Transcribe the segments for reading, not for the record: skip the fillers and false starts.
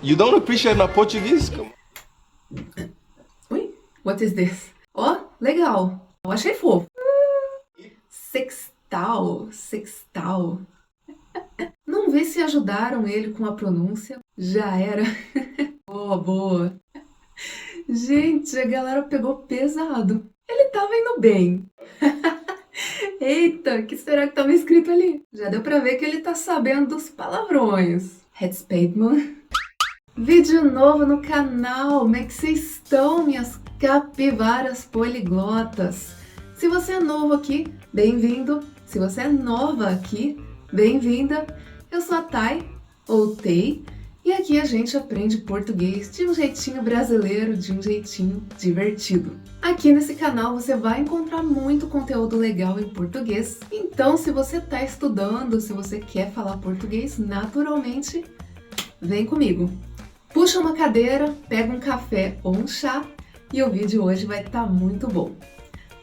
You don't appreciate my Portuguese? Come on. Ui, what is this? Ó, legal. Eu achei fofo. Sextal, sextal. Não vi se ajudaram ele com a pronúncia. Já era. Boa, boa. Gente, a galera pegou pesado. Ele tava indo bem. Eita, o que será que tava escrito ali? Já deu pra ver que ele tá sabendo dos palavrões. Headspademan. Vídeo novo no canal. Como é que vocês estão, minhas capivaras poliglotas? Se você é novo aqui, bem-vindo. Se você é nova aqui, bem-vinda. Eu sou a Thay, ou Tei, e aqui a gente aprende português de um jeitinho brasileiro, de um jeitinho divertido. Aqui nesse canal você vai encontrar muito conteúdo legal em português, então se você está estudando, se você quer falar português naturalmente, vem comigo. Puxa uma cadeira, pega um café ou um chá e o vídeo hoje vai estar muito bom.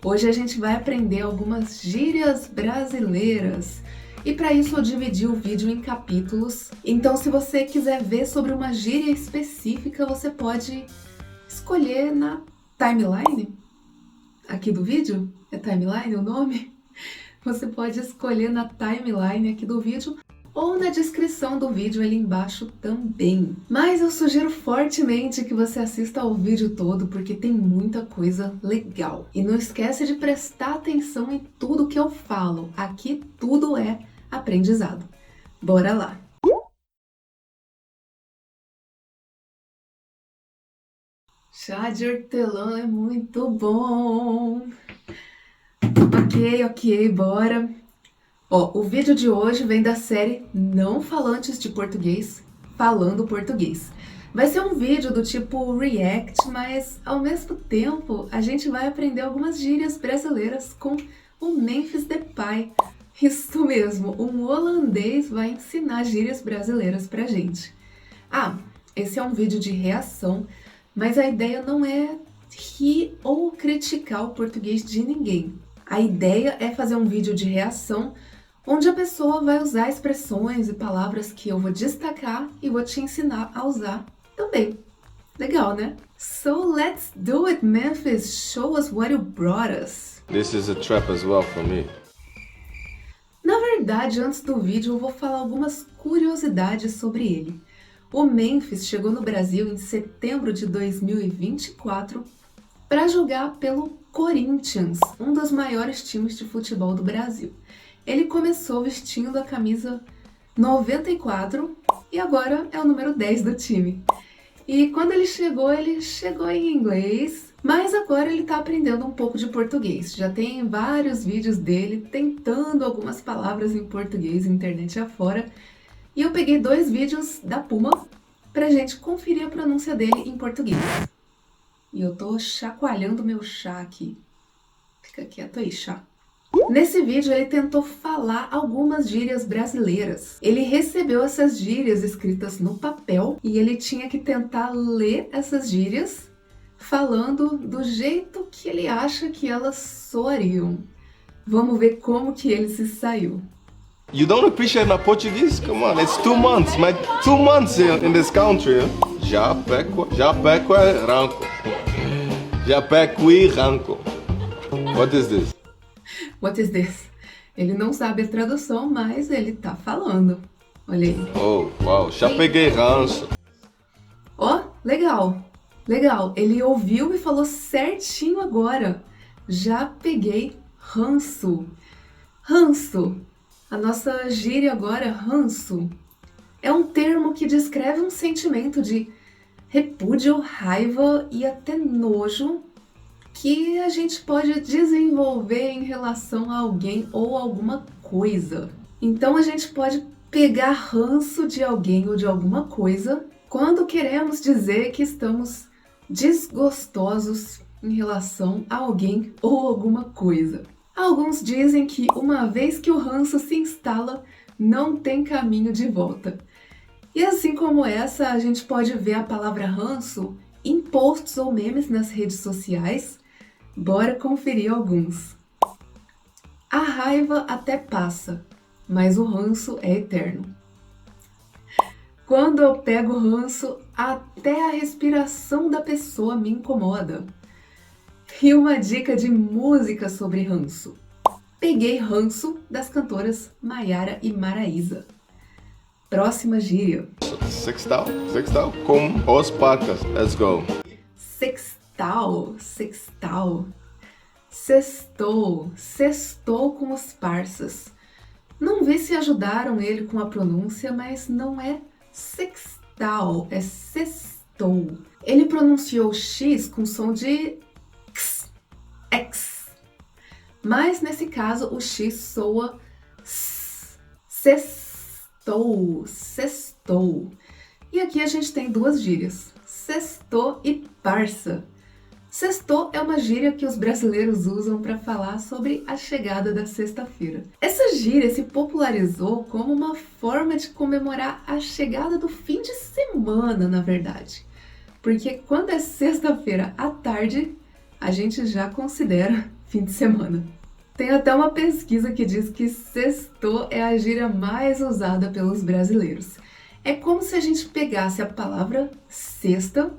Hoje a gente vai aprender algumas gírias brasileiras. E para isso eu dividi o vídeo em capítulos. Então se você quiser ver sobre uma gíria específica, você pode escolher na timeline aqui do vídeo. É timeline o nome? Você pode escolher na timeline aqui do vídeo ou na descrição do vídeo ali embaixo também. Mas eu sugiro fortemente que você assista ao vídeo todo porque tem muita coisa legal. E não esquece de prestar atenção em tudo que eu falo. Aqui tudo é aprendizado. Bora lá! Chá de hortelã é muito bom! Ok, bora! Ó, o vídeo de hoje vem da série Não Falantes de Português, Falando Português. Vai ser um vídeo do tipo react, mas ao mesmo tempo a gente vai aprender algumas gírias brasileiras com o Memphis Depay. Isso mesmo, um holandês vai ensinar gírias brasileiras pra gente. Ah, esse é um vídeo de reação, mas a ideia não é rir ou criticar o português de ninguém. A ideia é fazer um vídeo de reação onde a pessoa vai usar expressões e palavras que eu vou destacar e vou te ensinar a usar também. Legal, né? So let's do it, Memphis. Show us what you brought us. This is a trap as well for me. Na verdade, antes do vídeo eu vou falar algumas curiosidades sobre ele. O Memphis chegou no Brasil em setembro de 2024 para jogar pelo Corinthians, um dos maiores times de futebol do Brasil. Ele começou vestindo a camisa 94 e agora é o número 10 do time. E quando ele chegou em inglês, mas agora ele está aprendendo um pouco de português. Já tem vários vídeos dele tentando algumas palavras em português, internet afora. E eu peguei 2 vídeos da Puma pra gente conferir a pronúncia dele em português. E eu tô chacoalhando meu chá aqui. Fica quieto aí, chá. Nesse vídeo ele tentou falar algumas gírias brasileiras. Ele recebeu essas gírias escritas no papel e ele tinha que tentar ler essas gírias falando do jeito que ele acha que elas soariam. Vamos ver como que ele se saiu. You don't appreciate my Portuguese? Come on, it's 2 months. My 2 months in this country. Japeque ranco. Japeque ranco. What is this? What is this? Ele não sabe a tradução, mas ele tá falando. Olha aí. Oh, wow. Já peguei ranço. Ó, legal. Legal. Ele ouviu e falou certinho agora. Já peguei ranço. Ranço. A nossa gíria agora, ranço, é um termo que descreve um sentimento de repúdio, raiva e até nojo que a gente pode desenvolver em relação a alguém ou alguma coisa. Então a gente pode pegar ranço de alguém ou de alguma coisa quando queremos dizer que estamos desgostosos em relação a alguém ou alguma coisa. Alguns dizem que uma vez que o ranço se instala, não tem caminho de volta. E assim como essa, a gente pode ver a palavra ranço em posts ou memes nas redes sociais. Bora conferir alguns. A raiva até passa, mas o ranço é eterno. Quando eu pego ranço, Até a respiração da pessoa me incomoda. E uma dica de música sobre ranço. Peguei ranço das cantoras Maiara e Maraísa. Próxima gíria. Sextal com os parcas. Let's go. Sextal. Sextou com os parças. Não vi se ajudaram ele com a pronúncia, mas não é sextal, é sextou. Ele pronunciou X com som de X. Mas nesse caso o X soa S. Sextou. E aqui a gente tem duas gírias, sextou e parça. Sextou é uma gíria que os brasileiros usam para falar sobre a chegada da sexta-feira. Essa gíria se popularizou como uma forma de comemorar a chegada do fim de semana, na verdade. Porque quando é sexta-feira à tarde, a gente já considera fim de semana. Tem até uma pesquisa que diz que sextou é a gíria mais usada pelos brasileiros. É como se a gente pegasse a palavra sexta,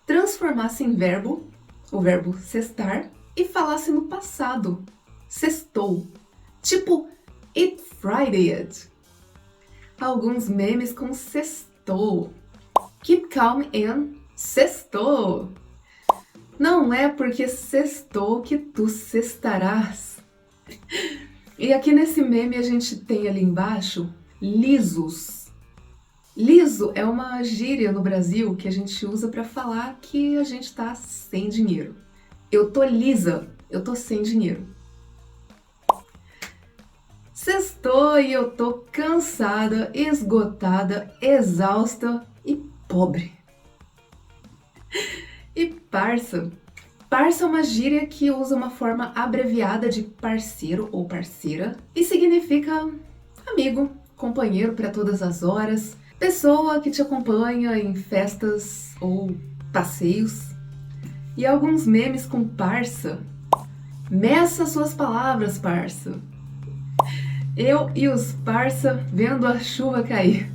transformasse em verbo, o verbo sextar, e falasse no passado, sextou. Tipo, it Fridayed. Alguns memes com sextou. Keep calm and sextou. Não é porque sextou que tu sextarás. E aqui nesse meme a gente tem ali embaixo, lisos. Liso é uma gíria no Brasil que a gente usa para falar que a gente tá sem dinheiro. Eu tô lisa, eu tô sem dinheiro. Sextou e eu tô cansada, esgotada, exausta e pobre. E parça. Parça é uma gíria que usa uma forma abreviada de parceiro ou parceira e significa amigo, companheiro para todas as horas, pessoa que te acompanha em festas ou passeios. E alguns memes com parça. Meça suas palavras, parça. Eu e os parça vendo a chuva cair.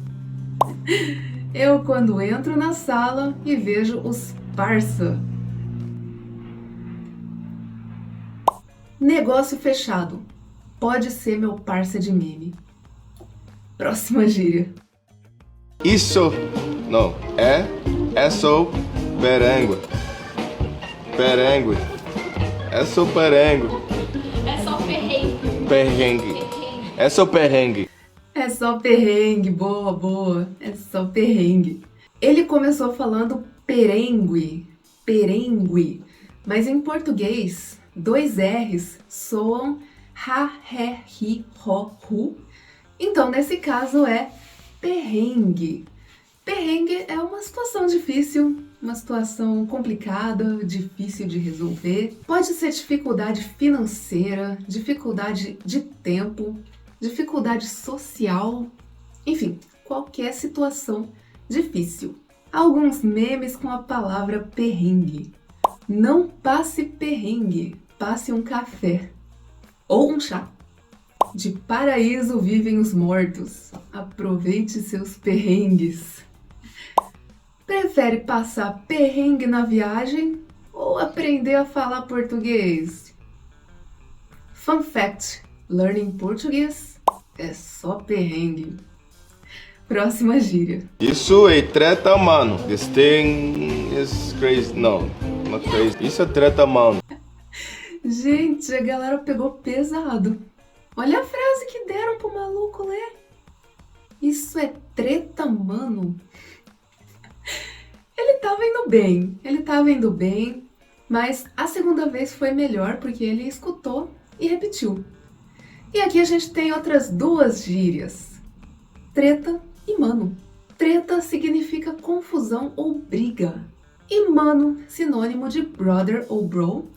Eu quando entro na sala e vejo os parça. Negócio fechado. Pode ser meu parça de meme. Próxima gíria. Isso não é só perengue. É só perrengue. É só perrengue. Perrengue. É só perrengue. É só perrengue, boa. É só perrengue. Ele começou falando perengue, mas em português, 2 R's soam ha, ré, ri, ro, ru. Então, nesse caso, é perrengue. Perrengue é uma situação difícil, uma situação complicada, difícil de resolver. Pode ser dificuldade financeira, dificuldade de tempo, dificuldade social, enfim, qualquer situação difícil. Alguns memes com a palavra perrengue. Não passe perrengue, passe um café ou um chá. De paraíso vivem os mortos, aproveite seus perrengues. Prefere passar perrengue na viagem ou aprender a falar português? Fun fact, learning português é só perrengue. Próxima gíria. Isso é treta, mano. This thing is crazy. No, not crazy. Isso é treta, mano. Gente, a galera pegou pesado. Olha a frase que deram pro maluco ler. Isso é treta, mano. Ele tava indo bem, mas a segunda vez foi melhor porque ele escutou e repetiu. E aqui a gente tem outras 2 gírias. Treta e mano. Treta significa confusão ou briga. E mano, sinônimo de brother ou bro.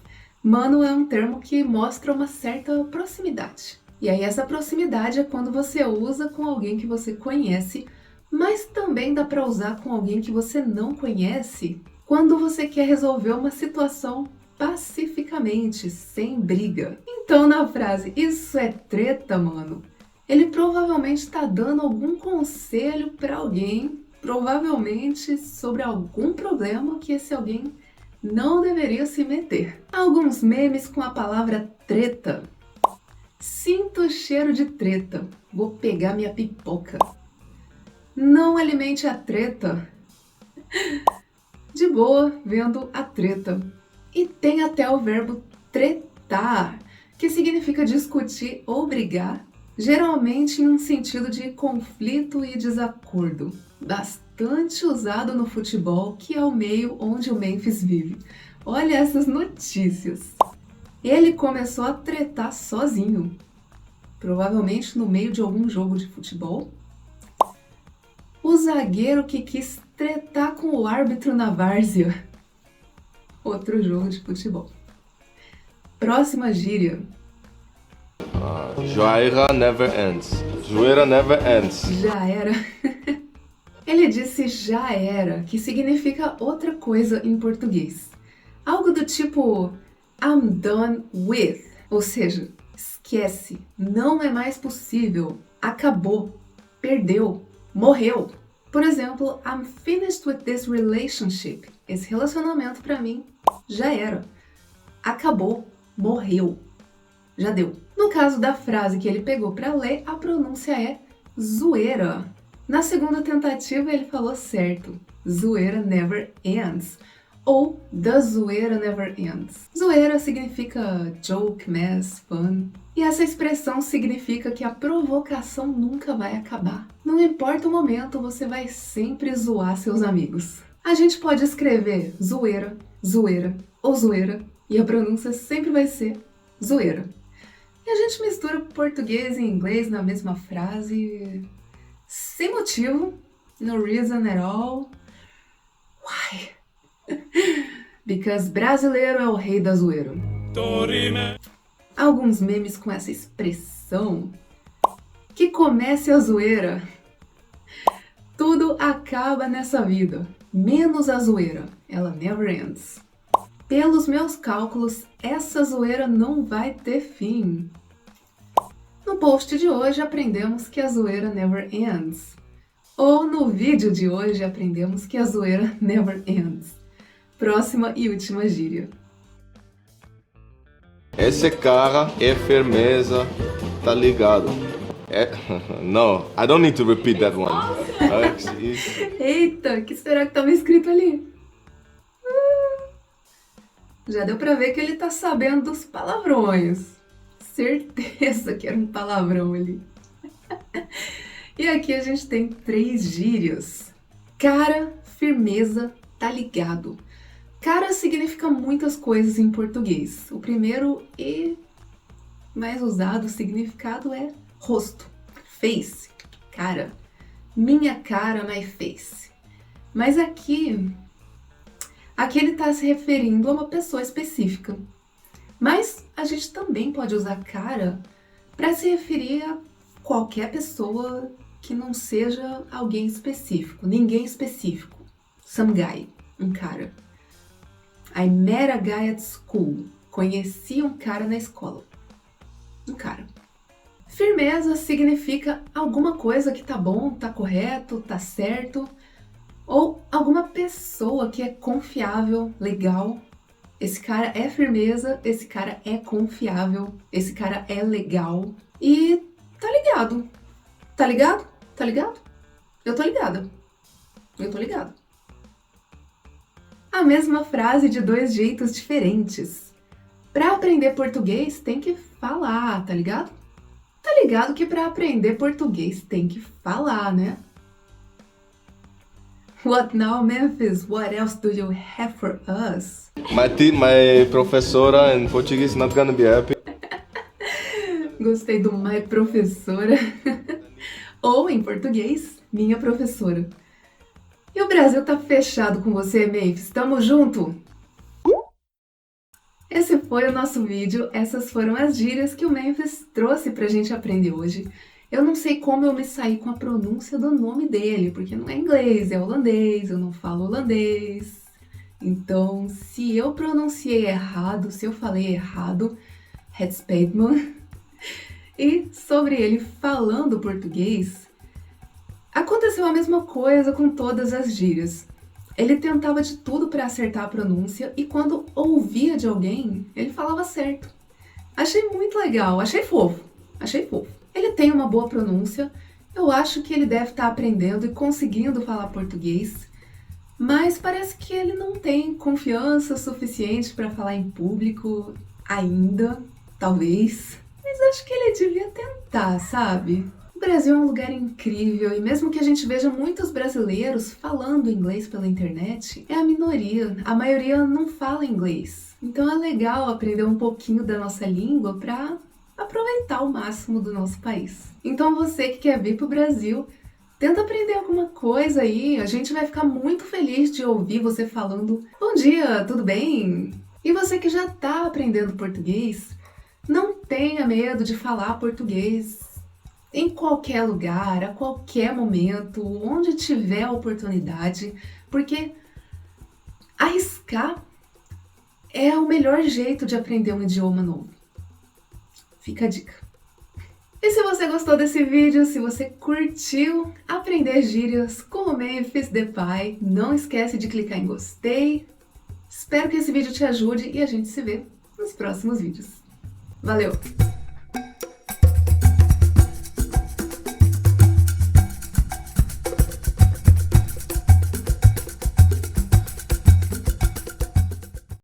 Mano é um termo que mostra uma certa proximidade. E aí essa proximidade é quando você usa com alguém que você conhece, mas também dá para usar com alguém que você não conhece quando você quer resolver uma situação pacificamente, sem briga. Então na frase, isso é treta, mano, ele provavelmente está dando algum conselho para alguém provavelmente sobre algum problema que esse alguém não deveria se meter. Alguns memes com a palavra treta. Sinto cheiro de treta. Vou pegar minha pipoca. Não alimente a treta. De boa, vendo a treta. E tem até o verbo tretar, que significa discutir ou brigar, geralmente em um sentido de conflito e desacordo. Bastante usado no futebol, que é o meio onde o Memphis vive. Olha essas notícias. Ele começou a tretar sozinho, provavelmente no meio de algum jogo de futebol. O zagueiro que quis tretar com o árbitro na várzea. Outro jogo de futebol. Próxima gíria. Joaira never ends. Zoeira never ends. Já era. Ele disse já era, que significa outra coisa em português. Algo do tipo I'm done with. Ou seja, esquece, não é mais possível, acabou, perdeu, morreu. Por exemplo, I'm finished with this relationship. Esse relacionamento pra mim já era. Acabou, morreu, já deu. No caso da frase que ele pegou pra ler, a pronúncia é zoeira. Na segunda tentativa ele falou certo. Zoeira never ends. Ou the zoeira never ends. Zoeira significa joke, mess, fun. E essa expressão significa que a provocação nunca vai acabar. Não importa o momento, você vai sempre zoar seus amigos. A gente pode escrever zoeira, zoeira ou zoeira, e a pronúncia sempre vai ser zoeira. E a gente mistura português e inglês na mesma frase, sem motivo, no reason at all. Why? Because brasileiro é o rei da zoeira. Alguns memes com essa expressão. Que comece a zoeira. Tudo acaba nessa vida, menos a zoeira. Ela never ends. Pelos meus cálculos, essa zoeira não vai ter fim. No post de hoje aprendemos que a zoeira never ends. Ou no vídeo de hoje aprendemos que a zoeira never ends. Próxima e última gíria. Esse cara é firmeza, tá ligado? No, I don't need to repeat that one. Eita, o que será que estava escrito ali? Já deu pra ver que ele tá sabendo dos palavrões. Certeza que era um palavrão ali. E aqui a gente tem 3 gírias. Cara, firmeza, tá ligado. Cara significa muitas coisas em português. O primeiro e mais usado significado é rosto, face, cara. Minha cara, my face. Mas aqui ele está se referindo a uma pessoa específica. Mas a gente também pode usar cara para se referir a qualquer pessoa que não seja alguém específico, ninguém específico. Some guy, um cara. I met a guy at school. Conheci um cara na escola. Um cara. Firmeza significa alguma coisa que tá bom, tá correto, tá certo. Ou alguma pessoa que é confiável, legal. Esse cara é firmeza, esse cara é confiável, esse cara é legal. E tá ligado. Tá ligado? Tá ligado? Eu tô ligada. Eu tô ligado. A mesma frase de 2 jeitos diferentes. Para aprender português tem que falar, tá ligado? Tá ligado que para aprender português tem que falar, né? What now, Memphis? What else do you have for us? My professora in Portuguese not gonna be happy. Gostei do my professora. Ou, em português, minha professora. E o Brasil tá fechado com você, Memphis. Tamo junto! Esse foi o nosso vídeo. Essas foram as gírias que o Memphis trouxe pra gente aprender hoje. Eu não sei como eu me saí com a pronúncia do nome dele, porque não é inglês, é holandês, eu não falo holandês. Então, se eu pronunciei errado, se eu falei errado, het spijt me. E sobre ele falando português, Aconteceu a mesma coisa com todas as gírias. Ele tentava de tudo para acertar a pronúncia e quando ouvia de alguém, ele falava certo. Achei muito legal, achei fofo. Ele tem uma boa pronúncia, eu acho que ele deve estar aprendendo e conseguindo falar português, mas parece que ele não tem confiança suficiente para falar em público ainda, talvez. Mas acho que ele devia tentar, sabe? O Brasil é um lugar incrível e mesmo que a gente veja muitos brasileiros falando inglês pela internet, é a minoria. A maioria não fala inglês. Então é legal aprender um pouquinho da nossa língua para aproveitar o máximo do nosso país. Então você que quer vir pro Brasil, tenta aprender alguma coisa aí. A gente vai ficar muito feliz de ouvir você falando bom dia, tudo bem? E você que já tá aprendendo português, não tenha medo de falar português em qualquer lugar, a qualquer momento, onde tiver a oportunidade, porque arriscar é o melhor jeito de aprender um idioma novo. Fica a dica. E se você gostou desse vídeo, se você curtiu aprender gírias com o Memphis Depay, não esquece de clicar em gostei. Espero que esse vídeo te ajude e a gente se vê nos próximos vídeos. Valeu!